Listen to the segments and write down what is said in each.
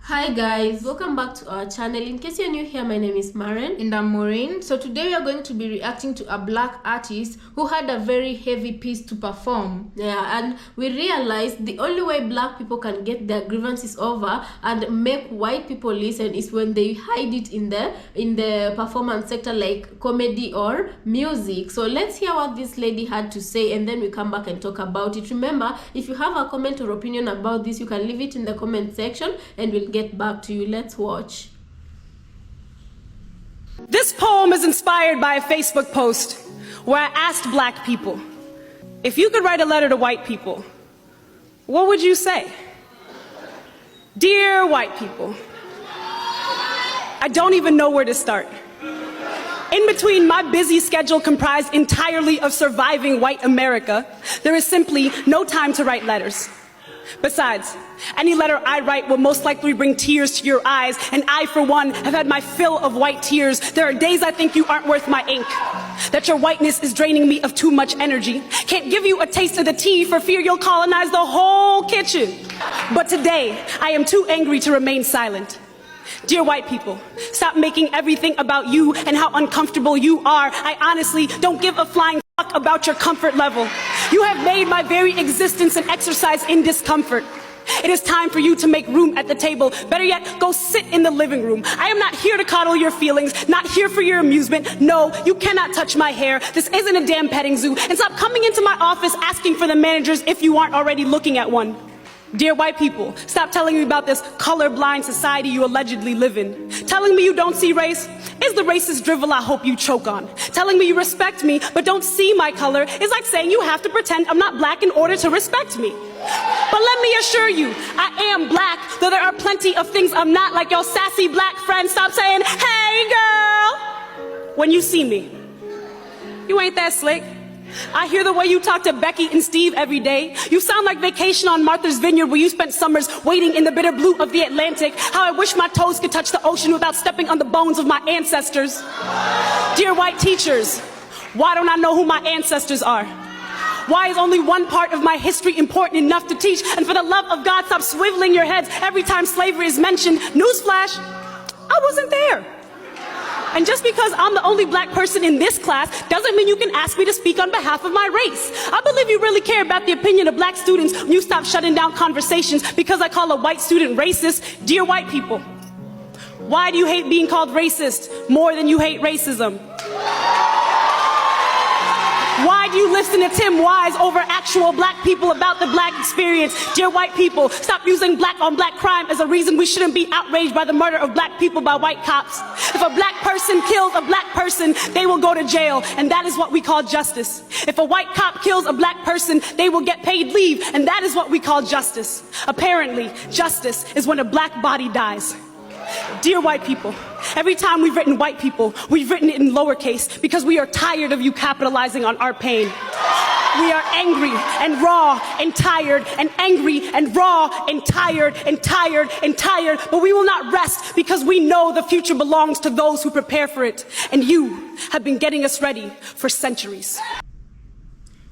Hi guys, welcome back to our channel. In case you're new here, my name is Maren. And I'm Maureen. So today we are going to be reacting to a black artist who had a very heavy piece to perform. Yeah, and we realized the only way black people can get their grievances over and make white people listen is when they hide it in the performance sector like comedy or music. So let's hear what this lady had to say and then we come back and talk about it. Remember, if you have a comment or opinion about this, you can leave it in the comment section and we'll get back to you. Let's watch. This poem is inspired by a Facebook post where I asked black people, if you could write a letter to white people, what would you say? Dear white people, I don't even know where to start. In between my busy schedule comprised entirely of surviving white America, there is simply no time to write letters. Besides, any letter I write will most likely bring tears to your eyes, and I, for one, have had my fill of white tears. There are days I think you aren't worth my ink, that your whiteness is draining me of too much energy. Can't give you a taste of the tea for fear you'll colonize the whole kitchen. But today, I am too angry to remain silent. Dear white people, stop making everything about you and how uncomfortable you are. I honestly don't give a flying fuck about your comfort level. You have made my very existence an exercise in discomfort. It is time for you to make room at the table. Better yet, go sit in the living room. I am not here to coddle your feelings, not here for your amusement. No, you cannot touch my hair. This isn't a damn petting zoo. And stop coming into my office asking for the managers if you aren't already looking at one. Dear white people, stop telling me about this colorblind society you allegedly live in. Telling me you don't see race is the racist drivel I hope you choke on. Telling me you respect me but don't see my color is like saying you have to pretend I'm not black in order to respect me. But let me assure you, I am black, though there are plenty of things I'm not, like your sassy black friend. Stop saying, hey girl, when you see me. You ain't that slick. I hear the way you talk to Becky and Steve every day. You sound like Vacation on Martha's Vineyard, where you spent summers waiting in the bitter blue of the Atlantic. How I wish my toes could touch the ocean without stepping on the bones of my ancestors. Dear white teachers, why don't I know who my ancestors are? Why is only one part of my history important enough to teach? And for the love of God, stop swiveling your heads every time slavery is mentioned. Newsflash, I wasn't there. And just because I'm the only black person in this class doesn't mean you can ask me to speak on behalf of my race. I believe you really care about the opinion of black students when you stop shutting down conversations because I call a white student racist. Dear white people, why do you hate being called racist more than you hate racism? Why do you listen to Tim Wise over actual black people about the black experience? Dear white people, stop using black on black crime as a reason we shouldn't be outraged by the murder of black people by white cops. If a black person kills a black person, they will go to jail, and that is what we call justice. If a white cop kills a black person, they will get paid leave, and that is what we call justice. Apparently, justice is when a black body dies. Dear white people, every time we've written white people, we've written it in lowercase because we are tired of you capitalizing on our pain. We are angry and raw and tired and angry and raw and tired and tired and tired, but we will not rest because we know the future belongs to those who prepare for it. And you have been getting us ready for centuries.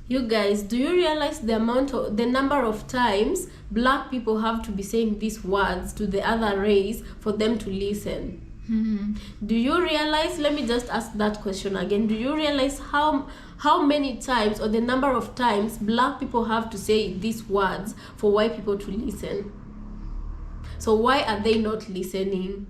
You guys, do you realize the number of times black people have to be saying these words to the other race for them to listen? Do you realize, let me just ask that question again, do you realize how many times or the number of times black people have to say these words for white people to listen? So why are they not listening?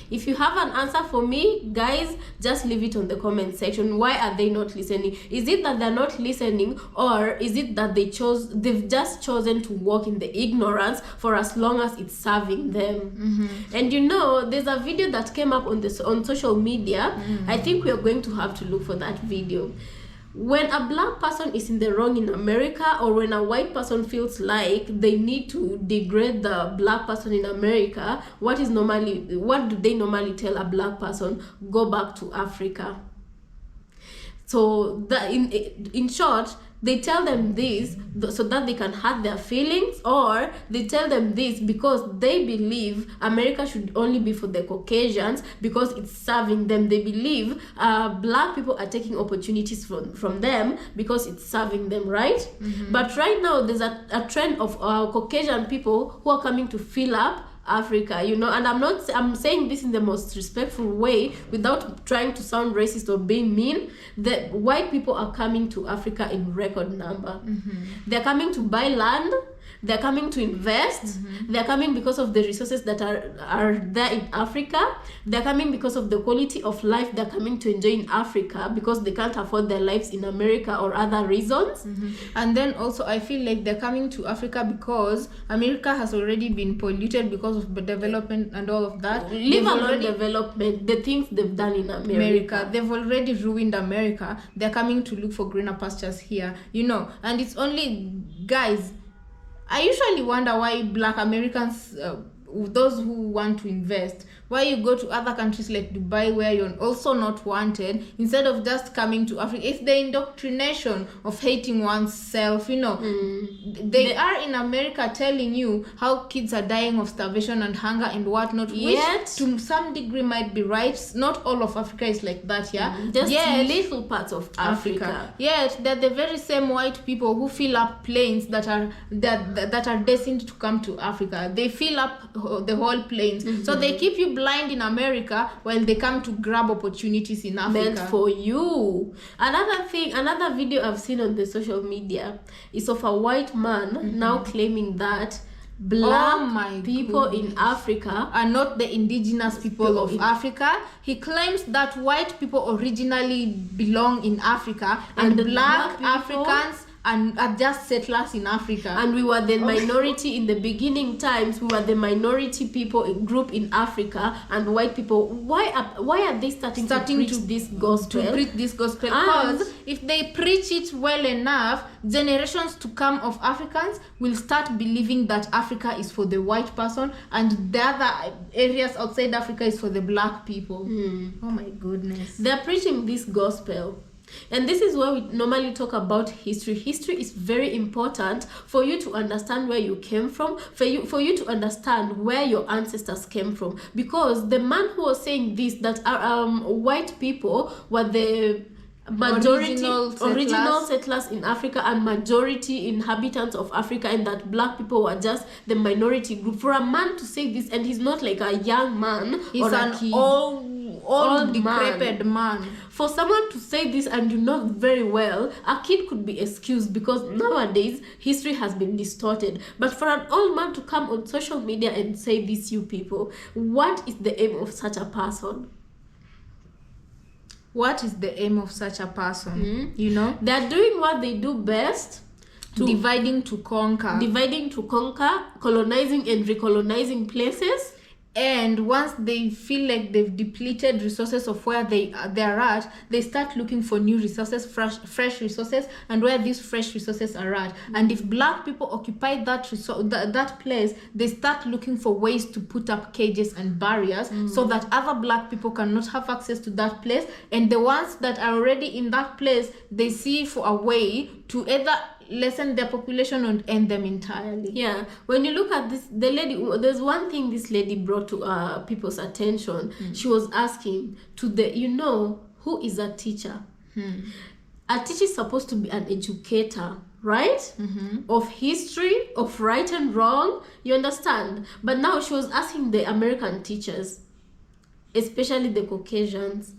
If you have an answer for me, guys, just leave it on the comment section. Why are they not listening? Is it that they're not listening, or is it that they've just chosen to walk in the ignorance for as long as it's serving them? And you know, there's a video that came up on social media. I think we are going to have to look for that video. When a black person is in the wrong in America, or when a white person feels like they need to degrade the black person in America, what do they normally tell a black person? Go back to Africa. So in short, they tell them this so that they can hurt their feelings, or they tell them this because they believe America should only be for the Caucasians because it's serving them. They believe black people are taking opportunities from them because it's serving them, right? But right now there's a trend of Caucasian people who are coming to fill up Africa, you know. And I'm saying this in the most respectful way without trying to sound racist or being mean. The white people are coming to Africa in record number. They're coming to buy land. They're coming to invest. They're coming because of the resources that are there in Africa. They're coming because of the quality of life they're coming to enjoy in Africa, because they can't afford their lives in America or other reasons. And then also I feel like they're coming to Africa because America has already been polluted because of the development and all of that. Leave alone development, the things they've done in America. They've already ruined America. They're coming to look for greener pastures here, you know. And it's only, guys, I usually wonder why Black Americans, those who want to invest, why you go to other countries like Dubai where you're also not wanted, instead of just coming to Africa. It's the indoctrination of hating oneself, you know. They are in America telling you how kids are dying of starvation and hunger and whatnot, Yet, which to some degree might be right. Not all of Africa is like that, yeah? Just little parts of Africa. Yet they're the very same white people who fill up planes that are destined to come to Africa. They fill up the whole planes. So they keep you blind in America while they come to grab opportunities in Africa. Meant for you. Another video I've seen on the social media is of a white man now claiming that Black people in Africa are not the indigenous people of Africa. He claims that white people originally belong in Africa and Black Africans and are just settlers in Africa. And we were the minority in the beginning times. We were the minority people group in Africa, and white people. Why are they starting to preach this gospel? Because if they preach it well enough, generations to come of Africans will start believing that Africa is for the white person and the other areas outside Africa is for the Black people. Oh my goodness. They're preaching this gospel. And this is where we normally talk about history. History is very important for you to understand where you came from, for you to understand where your ancestors came from. Because the man who was saying this, that white people were the majority original settlers in Africa and majority inhabitants of Africa, and that Black people were just the minority group. For a man to say this, and he's not like a young man, he's or an a kid, old decrepit man. For someone to say this and you know very well, a kid could be excused because nowadays history has been distorted. But for an old man to come on social media and say this, you people, what is the aim of such a person? What is the aim of such a person? You know, they're doing what they do best. Dividing to conquer, colonizing and recolonizing places. And once they feel like they've depleted resources of where they're at, they start looking for new resources, fresh resources, and where these fresh resources are at. And if Black people occupy that place, they start looking for ways to put up cages and barriers so that other Black people cannot have access to that place. And the ones that are already in that place, they see for a way to either lessen their population and end them entirely. Yeah, when you look at this, the lady, there's one thing this lady brought to people's attention. She was asking who is a teacher? A teacher is supposed to be an educator, right? Of history, of right and wrong, you understand? But now she was asking the American teachers, especially the Caucasians,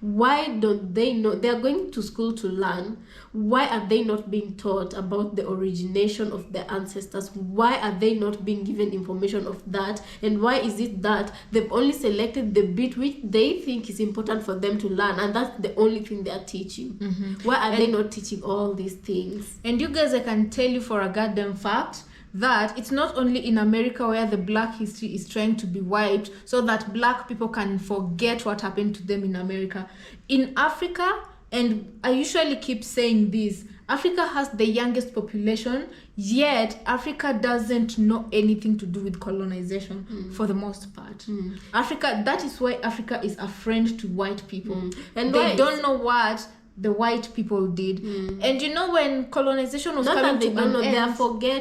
why don't they know? They're going to school to learn. Why are they not being taught about the origination of their ancestors? Why are they not being given information of that? And why is it that they've only selected the bit which they think is important for them to learn, and that's the only thing they are teaching? Why are they not teaching all these things? And you guys, I can tell you for a goddamn fact that it's not only in America where the Black history is trying to be wiped so that Black people can forget what happened to them in America. In Africa, and I usually keep saying this, Africa has the youngest population, yet Africa doesn't know anything to do with colonization for the most part. Africa, that is why Africa is a friend to white people. And they don't know what the white people did. And you know, when colonization was Not coming that they to don't an know, end,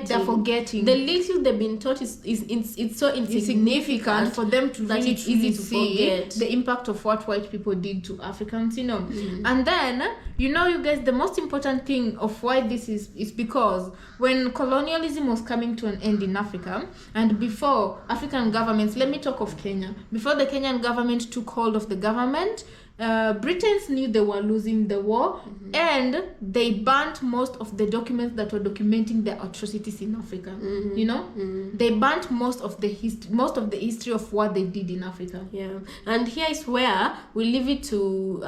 they're forgetting. The little they've been taught is it's so insignificant for them to that really it's easy to see forget the impact of what white people did to Africans, you know. And then, you know, you guys, the most important thing of why this is because when colonialism was coming to an end in Africa, and before African governments, let me talk of Kenya, before the Kenyan government took hold of the government, Britons knew they were losing the war, and they burnt most of the documents that were documenting the atrocities in Africa. You know, they burnt most of the history of what they did in Africa. Yeah, and here is where we leave it to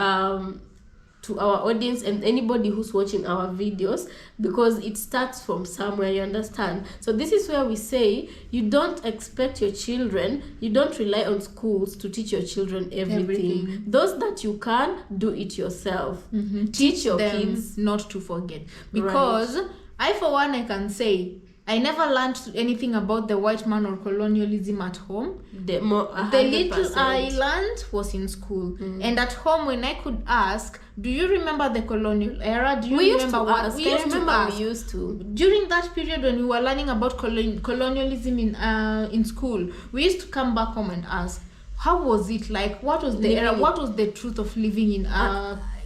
our audience and anybody who's watching our videos, because it starts from somewhere, you understand? So this is where we say you don't expect your children, you don't rely on schools to teach your children everything. Those that you can, do it yourself. Teach your kids not to forget, because I, for one, I can say I never learned anything about the white man or colonialism at home. The little I learned was in school. And at home, when I could ask, do you remember the colonial era? Do you remember what we used to? During that period when we were learning about colonialism in school, we used to come back home and ask, how was it like? What was the era? What was the truth of living in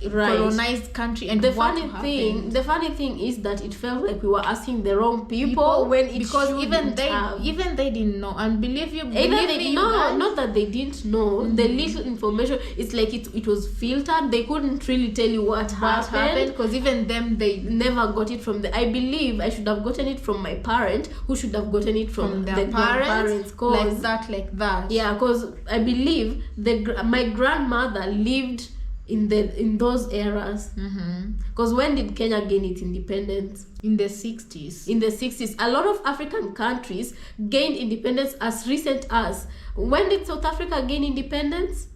colonized country? And the funny thing is that it felt like we were asking the wrong people when it because even they didn't know. And not that they didn't know. The little information, it's like it was filtered. They couldn't really tell you what happened, because even them, they never got it from I believe I should have gotten it from my parent, who should have gotten it from their parents, like that. Yeah, because I believe my grandmother lived in those eras. Because when did Kenya gain its independence? In the 60s. In the 60s. A lot of African countries gained independence as recent as. When did South Africa gain independence?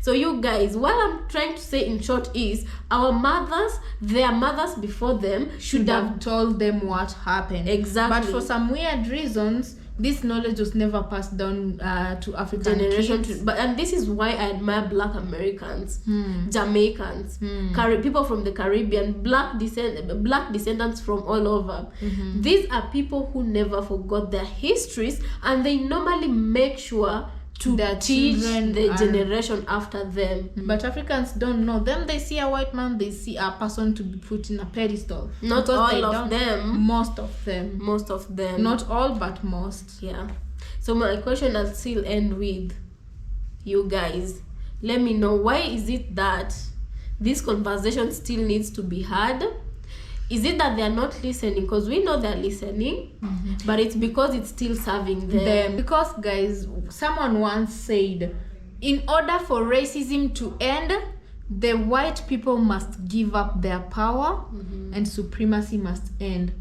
So you guys, what I'm trying to say in short is, our mothers, their mothers before them should have told them what happened. Exactly. But for some weird reasons, this knowledge was never passed down to African kids. And this is why I admire Black Americans, Jamaicans, people from the Caribbean, Black descendants from all over. These are people who never forgot their histories, and they normally make sure to teach the generation after them. But Africans don't know them. They see a white man, they see a person to be put in a pedestal. Not all of them. Most of them. Not all, but most. Yeah. So my question will still end with you guys. Let me know, why is it that this conversation still needs to be had? Is it that they are not listening? Because we know they're listening, but it's because it's still serving them. Because, guys, someone once said, in order for racism to end, the white people must give up their power, and supremacy must end.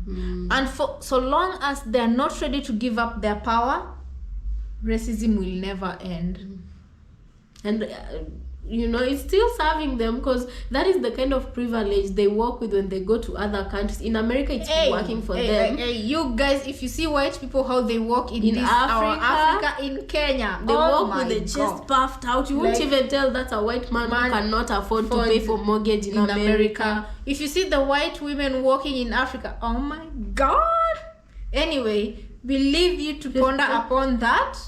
And for so long as they're not ready to give up their power, racism will never end. And you know, it's still serving them, because that is the kind of privilege they work with when they go to other countries. In America, it's working for them. You guys, if you see white people how they walk in Africa, in Kenya, they walk with the chest puffed out. You won't even tell that's a white man who cannot afford to pay for mortgage in America. If you see the white women walking in Africa, oh my God. Anyway, we leave you to ponder upon that.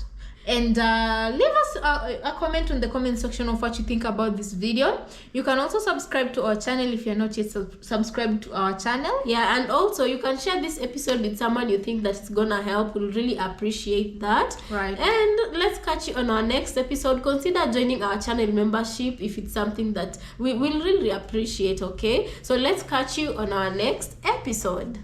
And leave us a comment on the comment section of what you think about this video. You can also subscribe to our channel if you're not yet subscribed to our channel. Yeah, and also you can share this episode with someone you think that it's gonna help. We'll really appreciate that. Right. And let's catch you on our next episode. Consider joining our channel membership if it's something that we will really appreciate, okay? So let's catch you on our next episode.